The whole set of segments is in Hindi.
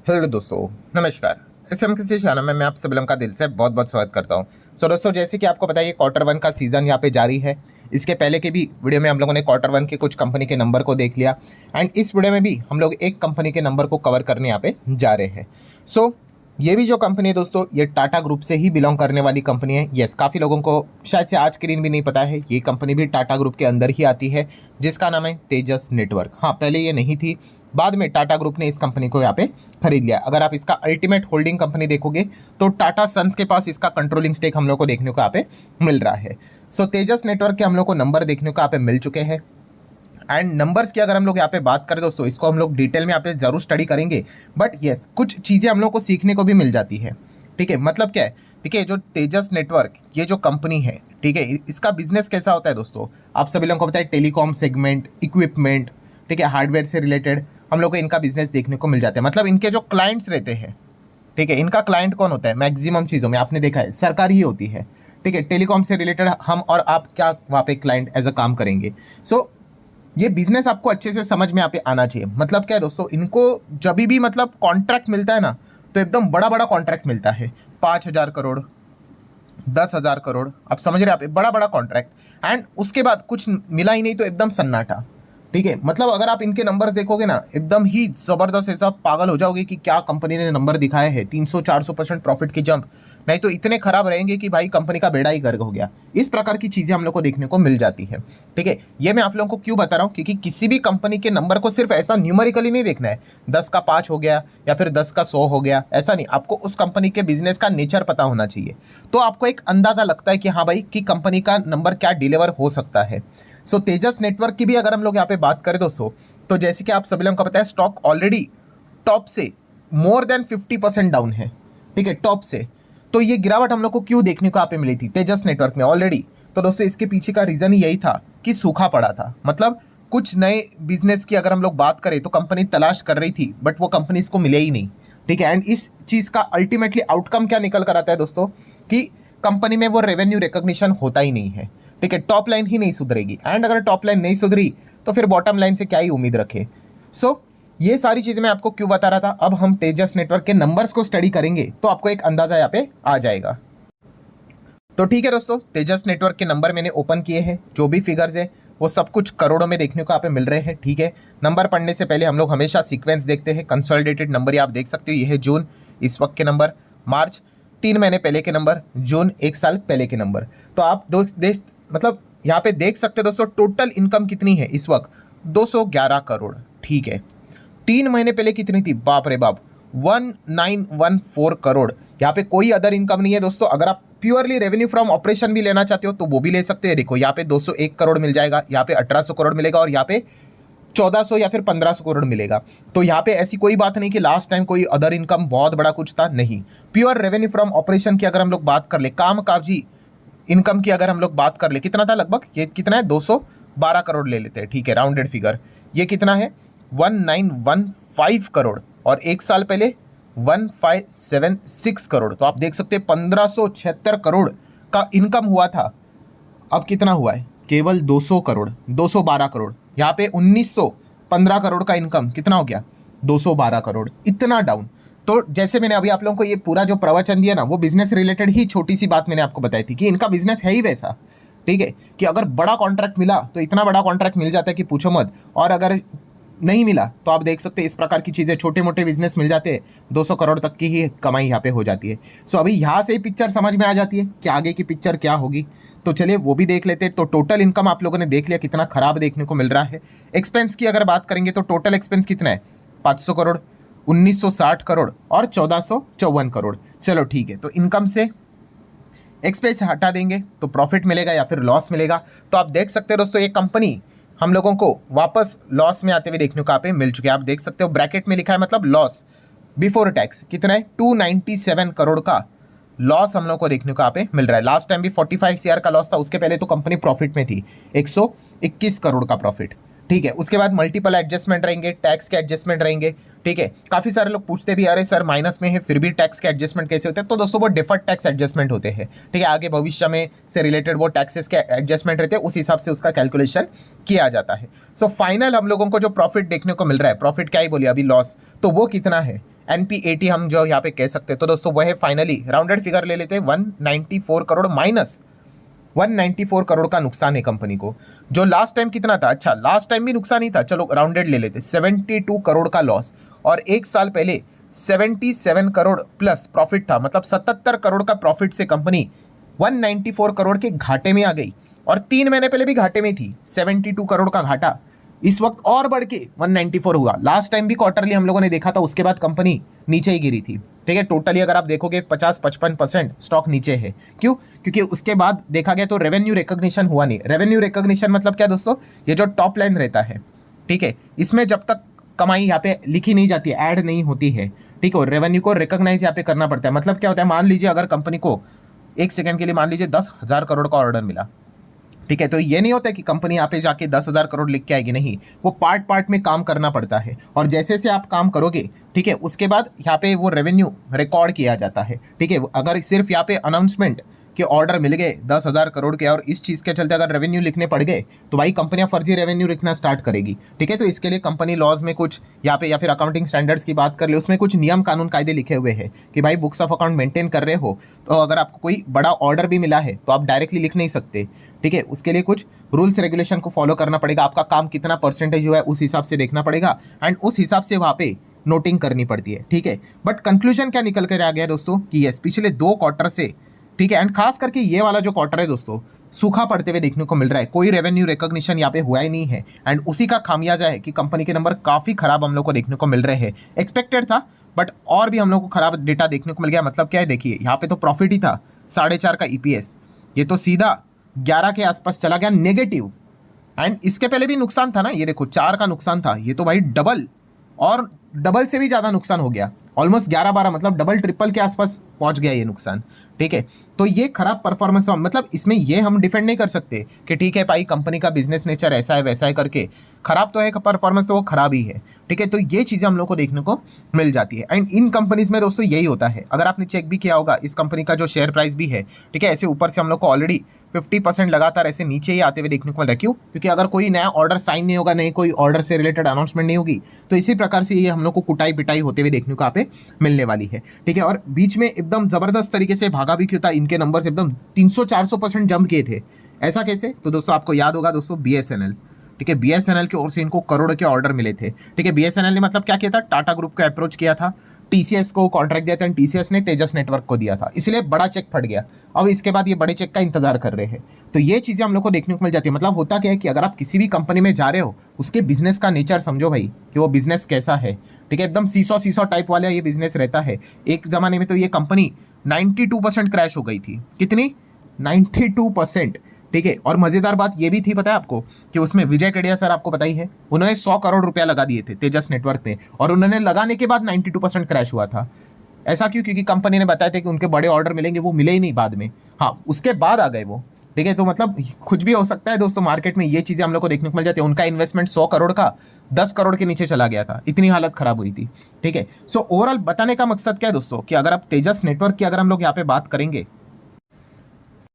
हेलो दोस्तों, नमस्कार। इस हम किसी चैनल में मैं आप सभी लोगों का दिल से बहुत बहुत स्वागत करता हूं। दोस्तों, जैसे कि आपको पता है, ये क्वार्टर वन का सीजन यहाँ पे जारी है। इसके पहले के भी वीडियो में हम लोगों ने क्वार्टर वन के कुछ कंपनी के नंबर को देख लिया एंड इस वीडियो में भी हम लोग एक कंपनी के नंबर को कवर करने यहाँ पे जा रहे हैं। ये भी जो कंपनी है दोस्तों, ये टाटा ग्रुप से ही बिलोंग करने वाली कंपनी है। यस, काफ़ी लोगों को शायद से आज के दिन भी नहीं पता है, ये कंपनी भी टाटा ग्रुप के अंदर ही आती है, जिसका नाम है तेजस नेटवर्क। हाँ, पहले ये नहीं थी, बाद में टाटा ग्रुप ने इस कंपनी को यहाँ पे खरीद लिया। अगर आप इसका अल्टीमेट होल्डिंग कंपनी देखोगे तो टाटा सन्स के पास इसका कंट्रोलिंग स्टेक हम लोग को देखने को यहाँ पे मिल रहा है। तेजस नेटवर्क के हम लोग को नंबर देखने को यहाँ पे मिल चुके हैं एंड नंबर्स की अगर हम लोग यहाँ पे बात करें दोस्तों, इसको हम लोग डिटेल में यहाँ पे जरूर स्टडी करेंगे, बट यस, कुछ चीज़ें हम लोग को सीखने को भी मिल जाती है। ठीक है, मतलब क्या है, ठीक है, जो तेजस नेटवर्क ये जो कंपनी है, ठीक है, इसका बिजनेस कैसा होता है दोस्तों, आप सभी लोगों को पता है, टेलीकॉम सेगमेंट, इक्विपमेंट, ठीक है, हार्डवेयर से रिलेटेड हम लोग को इनका बिजनेस देखने को मिल जाता है। मतलब इनके जो क्लाइंट्स रहते हैं, ठीक है, इनका क्लाइंट कौन होता है, मैक्सिमम चीज़ों में आपने देखा है सरकार ही होती है। ठीक है, टेलीकॉम से रिलेटेड हम और आप क्या वहाँ पे क्लाइंट एज अ काम करेंगे। ये बिजनेस आपको अच्छे से समझ में यहाँ पे आना चाहिए। मतलब क्या है दोस्तों, इनको जब भी मतलब कॉन्ट्रैक्ट मिलता है ना, तो एकदम बड़ा बड़ा कॉन्ट्रैक्ट मिलता है, 5,000 करोड़, 10,000 करोड़, आप समझ रहे हैं, आप बड़ा बड़ा कॉन्ट्रैक्ट एंड उसके बाद कुछ मिला ही नहीं तो एकदम सन्नाटा। ठीक है, मतलब अगर आप इनके नंबर्स देखोगे ना, एकदम ही जबरदस्त, ऐसा पागल हो जाओगे कि क्या कंपनी ने नंबर दिखाए हैं, 300-400% प्रॉफिट की जंप, नहीं तो इतने खराब रहेंगे कि भाई कंपनी का बेड़ा ही गर्क हो गया। इस प्रकार की चीज़ें हम लोग को देखने को मिल जाती है। ठीक है, ये मैं आप लोगों को क्यों बता रहा हूँ, क्योंकि किसी भी कंपनी के नंबर को सिर्फ ऐसा न्यूमेरिकली नहीं देखना है, 10 का 5 हो गया या फिर 10 का 100 हो गया, ऐसा नहीं। आपको उस कंपनी के बिजनेस का नेचर पता होना चाहिए, तो आपको एक अंदाजा लगता है कि हाँ भाई, कि कंपनी का नंबर क्या डिलीवर हो सकता है। तेजस नेटवर्क की भी अगर हम लोग यहाँ पे बात करें दोस्तों, तो जैसे कि आप सभी लोगों को पता है, स्टॉक ऑलरेडी टॉप से मोर देन 50% डाउन है। ठीक है, टॉप से। तो ये गिरावट हम लोग को क्यों देखने को यहाँ पे मिली थी तेजस नेटवर्क में ऑलरेडी, तो दोस्तों इसके पीछे का रीजन ही यही था कि सूखा पड़ा था। मतलब कुछ नए बिजनेस की अगर हम लोग बात करें तो कंपनी तलाश कर रही थी, बट वो कंपनी इसको मिले ही नहीं। ठीक है, एंड इस चीज़ का अल्टीमेटली आउटकम क्या निकल कर आता है दोस्तों, कि कंपनी में वो रेवेन्यू रिकॉग्निशन होता ही नहीं है। ठीक है, टॉप लाइन ही नहीं सुधरेगी एंड अगर टॉप लाइन नहीं सुधरी तो फिर बॉटम लाइन से क्या ही उम्मीद रखे। ये सारी चीज़ें मैं आपको क्यों बता रहा था, अब हम तेजस नेटवर्क के नंबर्स को स्टडी करेंगे तो आपको एक अंदाजा यहाँ पे आ जाएगा। तो ठीक है दोस्तों, तेजस नेटवर्क के नंबर मैंने ओपन किए हैं, जो भी फिगर्स है वो सब कुछ करोड़ों में देखने को यहाँ पे मिल रहे हैं। ठीक है, नंबर पढ़ने से पहले हम लोग हमेशा सीक्वेंस देखते हैं। कंसोलिडेटेड नंबर ये आप देख सकते हो, ये है जून इस वक्त के नंबर, मार्च 3 महीने पहले के नंबर, जून 1 साल पहले के नंबर। तो आप मतलब यहाँ पे देख सकते हो दोस्तों, टोटल इनकम कितनी है इस वक्त, 211 करोड़। ठीक है, 3 महीने पहले कितनी थी, बाप रे बाप, 1914 करोड़। यहाँ पे कोई अदर इनकम नहीं है दोस्तों। अगर आप प्योरली रेवेन्यू फ्रॉम ऑपरेशन भी लेना चाहते हो तो वो भी ले सकते हैं। देखो यहाँ पे 201 करोड़ मिल जाएगा, यहाँ पे 1800 करोड़ मिलेगा और यहाँ पे 1400 या फिर 1500 करोड़ मिलेगा। तो यहाँ पे ऐसी कोई बात नहीं कि लास्ट टाइम कोई अदर इनकम बहुत बड़ा कुछ था, नहीं। प्योर रेवेन्यू फ्रॉम ऑपरेशन की अगर हम लोग बात कर ले, काम काजी इनकम की अगर हम लोग बात कर ले, कितना था लगभग, ये कितना है, 212 करोड़ ले लेते हैं। ठीक है, राउंडेड फिगर, ये कितना है, 1915 करोड़ और एक साल पहले 1576 करोड़। तो आप देख सकते हैं 1576 करोड़ का इनकम हुआ था, अब कितना हुआ है, केवल 200 करोड़, 212 करोड़। यहाँ पे 1915 करोड़ का इनकम कितना हो गया, 212 करोड़, इतना डाउन। तो जैसे मैंने अभी आप लोगों को ये पूरा जो प्रवचन दिया ना, वो बिजनेस रिलेटेड ही छोटी सी बात मैंने आपको बताई थी कि इनका बिजनेस है ही वैसा। ठीक है, कि अगर बड़ा कॉन्ट्रैक्ट मिला तो इतना बड़ा कॉन्ट्रैक्ट मिल जाता है कि पूछो मत, और अगर नहीं मिला तो आप देख सकते हैं इस प्रकार की चीज़ें, छोटे मोटे बिजनेस मिल जाते हैं, 200 करोड़ तक की ही कमाई यहाँ पे हो जाती है। अभी यहाँ से ही पिक्चर समझ में आ जाती है कि आगे की पिक्चर क्या होगी। तो चलिए वो भी देख लेते हैं। तो टोटल इनकम आप लोगों ने देख लिया कितना खराब देखने को मिल रहा है। एक्सपेंस की अगर बात करेंगे तो टोटल एक्सपेंस कितना है, 500 करोड़, 1960 करोड़ और 1454 करोड़। चलो ठीक है, तो इनकम से एक्सपेंस हटा देंगे तो प्रॉफिट मिलेगा या फिर लॉस मिलेगा। तो आप देख सकते हो दोस्तों, ये कंपनी हम लोगों को वापस लॉस में आते हुए देखने को यहाँ पे मिल चुके हैं। आप देख सकते हो ब्रैकेट में लिखा है, मतलब लॉस बिफोर टैक्स कितना है, 297 करोड़ का लॉस हम लोग को देखने को यहाँ पे मिल रहा है। लास्ट टाइम भी 45 CR का लॉस था, उसके पहले तो कंपनी प्रॉफिट में थी, 121 करोड़ का प्रॉफिट। ठीक है, उसके बाद मल्टीपल एडजस्टमेंट रहेंगे, टैक्स के एडजस्टमेंट रहेंगे। ठीक है, काफ़ी सारे लोग पूछते भी, अरे सर माइनस में है फिर भी टैक्स के एडजस्टमेंट कैसे होते हैं। तो दोस्तों वो डिफर्ड टैक्स एडजस्टमेंट होते हैं। ठीक है, आगे भविष्य में से रिलेटेड वो टैक्सेस के एडजस्टमेंट रहते हैं, उस हिसाब से उसका कैलकुलेशन किया जाता है। फाइनल हम लोगों को जो प्रॉफिट देखने को मिल रहा है, प्रॉफिट क्या ही बोलिए अभी, लॉस, तो वो कितना है, NPAT हम जो यहाँ पे कह सकते हैं। तो दोस्तों वह है फाइनली राउंडेड फिगर ले लेते हैं 194 करोड़ माइनस 194 करोड़ का नुकसान है कंपनी को। जो लास्ट टाइम कितना था, अच्छा लास्ट टाइम भी नुकसान ही था, चलो राउंडेड ले लेते 72 करोड़ का लॉस, और एक साल पहले 77 करोड़ प्लस प्रॉफिट था, मतलब 77 करोड़ का प्रॉफिट से कंपनी 194 करोड़ के घाटे में आ गई, और 3 महीने पहले भी घाटे में थी। 72 करोड़ का घाटा इस वक्त और बढ़ के 194 हुआ। लास्ट टाइम भी क्वार्टरली हम लोगों ने देखा था, उसके बाद कंपनी नीचे ही गिरी थी। ठीक है, टोटली अगर आप देखोगे 50-55% स्टॉक नीचे है। क्यों? क्योंकि उसके बाद देखा गया तो रेवेन्यू रिकॉग्निशन हुआ नहीं। रेवेन्यू रिकॉग्निशन मतलब क्या दोस्तों, ये जो टॉप लाइन रहता है, ठीक है, इसमें जब तक कमाई यहाँ पे लिखी नहीं जाती है, ऐड नहीं होती है, ठीक है, रेवेन्यू को रिकॉग्नाइज यहाँ पे करना पड़ता है। मतलब क्या होता है, मान लीजिए अगर कंपनी को एक सेकंड के लिए मान लीजिए 10,000 करोड़ का ऑर्डर मिला, ठीक है, तो ये नहीं होता है कि कंपनी यहाँ पे जाके 10,000 करोड़ लिख के आएगी, नहीं, वो पार्ट पार्ट में काम करना पड़ता है, और जैसे जैसे आप काम करोगे, ठीक है, उसके बाद यहाँ पे वो रेवेन्यू रिकॉर्ड किया जाता है। ठीक है, अगर सिर्फ यहाँ पे अनाउंसमेंट के ऑर्डर मिल गए 10,000 करोड़ के, और इस चीज़ के चलते अगर रेवेन्यू लिखने पड़ गए, तो भाई कंपनियां फर्जी रेवेन्यू लिखना स्टार्ट करेगी। ठीक है, तो इसके लिए कंपनी लॉज में कुछ यहाँ पे, या फिर अकाउंटिंग स्टैंडर्ड्स की बात कर ले, उसमें कुछ नियम कानून कायदे लिखे हुए हैं कि भाई बुक्स ऑफ अकाउंट मेंटेन कर रहे हो, तो अगर आपको कोई बड़ा ऑर्डर भी मिला है तो आप डायरेक्टली लिख नहीं सकते। ठीक है, उसके लिए कुछ रूल्स रेगुलेशन को फॉलो करना पड़ेगा, आपका काम कितना परसेंटेज हुआ है उस हिसाब से देखना पड़ेगा, एंड उस हिसाब से वहाँ पे नोटिंग करनी पड़ती है। ठीक है, बट कंक्लूजन क्या निकल कर आ गया दोस्तों कि यस, पिछले 2 क्वार्टर से, ठीक है, एंड खास करके ये वाला जो क्वार्टर है दोस्तों, सूखा पड़ते हुए देखने को मिल रहा है। कोई रेवेन्यू रिकॉग्निशन यहाँ पे हुआ ही नहीं है, एंड उसी का खामियाजा है कि कंपनी के नंबर काफ़ी खराब हम लोग को देखने को मिल रहे हैं। एक्सपेक्टेड था, बट और भी हम लोग को खराब डेटा देखने को मिल गया। मतलब क्या है, देखिए यहाँ पे तो प्रॉफिट ही था 4.5 का EPS, ये तो सीधा 11 के आसपास चला गया नेगेटिव, एंड इसके पहले भी नुकसान था ना, ये देखो 4 का नुकसान था, ये तो भाई डबल और डबल से भी ज़्यादा नुकसान हो गया, ऑलमोस्ट 11-12, मतलब डबल ट्रिपल के आसपास पहुंच गया ये नुकसान। ठीक है, तो ये खराब परफॉर्मेंस, मतलब इसमें ये हम डिफेंड नहीं कर सकते कि ठीक है भाई कंपनी का बिजनेस नेचर ऐसा है वैसा है करके, खराब तो है परफॉर्मेंस, तो वो खराब ही है। ठीक है, तो ये चीज़ें हम लोग को देखने को मिल जाती है, एंड इन कंपनीज में दोस्तों यही होता है। अगर आपने चेक भी किया होगा, इस कंपनी का जो शेयर प्राइस भी है, ठीक है, ऐसे ऊपर से हम लोग को ऑलरेडी 50% लगातार ऐसे नीचे ही आते हुए देखने को मिल रहा है। क्यों? क्योंकि अगर कोई नया ऑर्डर साइन नहीं होगा, नहीं कोई ऑर्डर से रिलेटेड अनाउंसमेंट नहीं होगी, तो इसी प्रकार से ये हम लोग को कुटाई पिटाई होते हुए देखने को यहाँ पे मिलने वाली है। ठीक है, और बीच में एकदम ज़बरदस्त तरीके से भागा भी क्यों था, इनके नंबर्स एकदम 300-400% जंप किए थे। ऐसा कैसे? तो दोस्तों आपको याद होगा दोस्तों, BSNL, ठीक है, BSNL की ओर से इनको करोड़ के ऑर्डर मिले थे। ठीक है, BSNL ने मतलब क्या किया था, टाटा ग्रुप को अप्रोच किया था, TCS को कॉन्ट्रैक्ट दिया था, एंड TCS ने तेजस नेटवर्क को दिया था, इसलिए बड़ा चेक फट गया। अब इसके बाद ये बड़े चेक का इंतजार कर रहे हैं। तो ये चीज़ें हम लोग को देखने को मिल जाती है। मतलब होता क्या है कि अगर आप किसी भी कंपनी में जा रहे हो, उसके बिजनेस का नेचर समझो भाई, कि वो बिजनेस कैसा है। ठीक है, एकदम सीसो टाइप वाला ये बिजनेस रहता है। एक ज़माने में तो ये कंपनी 92% क्रैश हो गई थी। कितनी? 92%। ठीक है, और मज़ेदार बात ये भी थी, पता है आपको, कि उसमें विजय केडिया सर, आपको पता ही है, उन्होंने 100 करोड़ रुपया लगा दिए थे तेजस नेटवर्क में, और उन्होंने लगाने के बाद 92% क्रैश हुआ था। ऐसा क्यों? क्योंकि कंपनी ने बताया था कि उनके बड़े ऑर्डर मिलेंगे, वो मिले ही नहीं बाद में। हाँ, उसके बाद आ गए वो। ठीक है, तो मतलब कुछ भी हो सकता है दोस्तों, मार्केट में ये चीज़ें हम लोग को देखने को मिल जाती है। उनका इन्वेस्टमेंट 100 करोड़ का 10 करोड़ के नीचे चला गया था, इतनी हालत खराब हुई थी। ठीक है, सो ओवरऑल बताने का मकसद क्या है दोस्तों, कि अगर आप तेजस नेटवर्क की अगर हम लोग यहाँ पे बात करेंगे,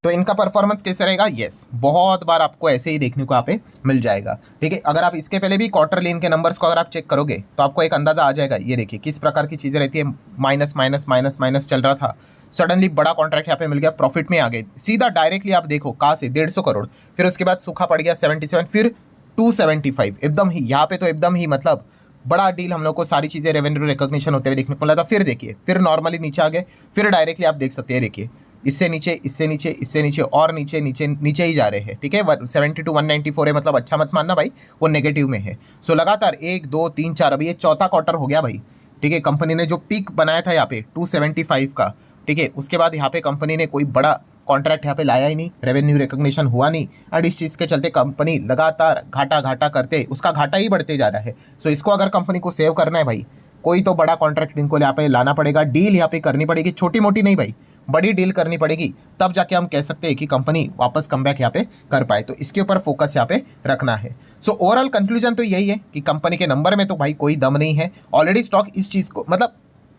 तो इनका परफॉर्मेंस कैसे रहेगा? यस, बहुत बार आपको ऐसे ही देखने को यहाँ पे मिल जाएगा। ठीक है, अगर आप इसके पहले भी क्वार्टरली इनके नंबर्स को अगर आप चेक करोगे, तो आपको एक अंदाजा आ जाएगा। ये देखिए किस प्रकार की चीज़ें रहती है, माइनस माइनस माइनस माइनस चल रहा था, सडनली बड़ा कॉन्ट्रैक्ट यहाँ पे मिल गया, प्रॉफिट में आ गए सीधा डायरेक्टली। आप देखो कहाँ से 150 करोड़, फिर उसके बाद सूखा पड़ गया 77, फिर 275, एकदम ही यहाँ पे तो एकदम ही मतलब बड़ा डील हम लोग को सारी चीज़ें रेवेन्यू रिकॉग्निशन होते हुए देखने को मिला था। फिर देखिए, फिर नॉर्मली नीचे आ गए, फिर डायरेक्टली आप देख सकते हैं, देखिए इससे नीचे, इससे नीचे, इससे नीचे, और नीचे नीचे नीचे ही जा रहे हैं। ठीक है, 72 194 है, मतलब अच्छा मत मानना भाई, वो नेगेटिव में है। सो लगातार 1 2 3 4, अभी ये चौथा क्वार्टर हो गया भाई। ठीक है, कंपनी ने जो पीक बनाया था यहाँ पे 275 का, ठीक है, उसके बाद यहाँ पे कंपनी ने कोई बड़ा कॉन्ट्रैक्ट यहाँ पे लाया ही नहीं, रेवेन्यू रिकॉग्निशन हुआ नहीं, और इस चीज़ के चलते कंपनी लगातार घाटा घाटा करते, उसका घाटा ही बढ़ते जा रहा है। सो इसको अगर कंपनी को सेव करना है भाई, कोई तो बड़ा कॉन्ट्रैक्ट इनको यहाँ पे लाना पड़ेगा, डील यहाँ पे करनी पड़ेगी, छोटी मोटी नहीं भाई, बड़ी डील करनी पड़ेगी, तब जाके हम कह सकते हैं कि कंपनी वापस कमबैक यहाँ पे कर पाए। तो इसके ऊपर फोकस यहाँ पे रखना है। सो ओवरऑल कंक्लूजन तो यही है कि कंपनी के नंबर में तो भाई कोई दम नहीं है। ऑलरेडी स्टॉक इस चीज़ को, मतलब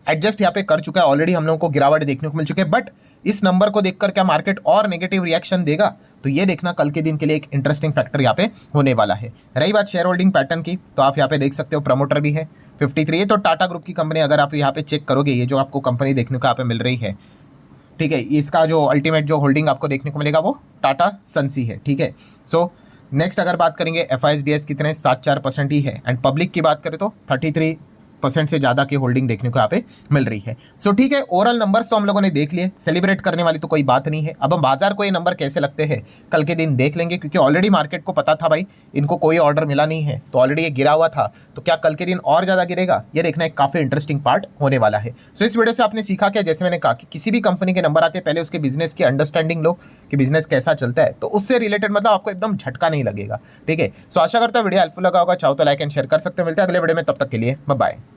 एडजस्ट यहाँ पे कर चुका है ऑलरेडी, हम लोगों को गिरावट देखने को मिल चुकी है। बट इस नंबर को देखकर क्या मार्केट और नेगेटिव रिएक्शन देगा, तो ये देखना कल के दिन के लिए एक इंटरेस्टिंग फैक्टर यहाँ पे होने वाला है। रही बात शेयर होल्डिंग पैटर्न की, तो आप यहाँ पे देख सकते हो प्रमोटर भी है 53। ये तो टाटा ग्रुप की कंपनी, अगर आप यहाँ पे चेक करोगे, ये जो आपको कंपनी देखने को यहाँ पे मिल रही है, ठीक है, इसका जो अल्टीमेट जो होल्डिंग आपको देखने को मिलेगा वो टाटा सन्सी है, ठीक है। सो नेक्स्ट अगर बात करेंगे FISDS कितने 7.4% ही है, एंड पब्लिक की बात करें तो 33% से ज़्यादा की होल्डिंग देखने को यहाँ पे मिल रही है। सो ठीक है, ओवरऑल नंबर्स तो हम लोगों ने देख लिए, सेलिब्रेट करने वाली तो कोई बात नहीं है। अब हम बाजार को ये नंबर कैसे लगते हैं कल के दिन देख लेंगे, क्योंकि ऑलरेडी मार्केट को पता था भाई इनको कोई ऑर्डर मिला नहीं है, तो ऑलरेडी ये गिरा हुआ था, तो क्या कल के दिन और ज़्यादा गिरेगा, ये देखना एक काफ़ी इंटरेस्टिंग पार्ट होने वाला है। सो इस वीडियो से आपने सीखा क्या, जैसे मैंने कहा कि किसी भी कंपनी के नंबर आते हैं पहले उसके बिजनेस की अंडरस्टैंडिंग लो कि बिजनेस कैसा चलता है, तो उससे रिलेटेड मतलब आपको एकदम झटका नहीं लगेगा, ठीक है। सो आशा करता हूँ वीडियो हेल्पफुल लगा होगा, चाहो तो लाइक एंड शेयर कर सकते हो। मिलते हैं अगले वीडियो में, तब तक के लिए बाय बाय।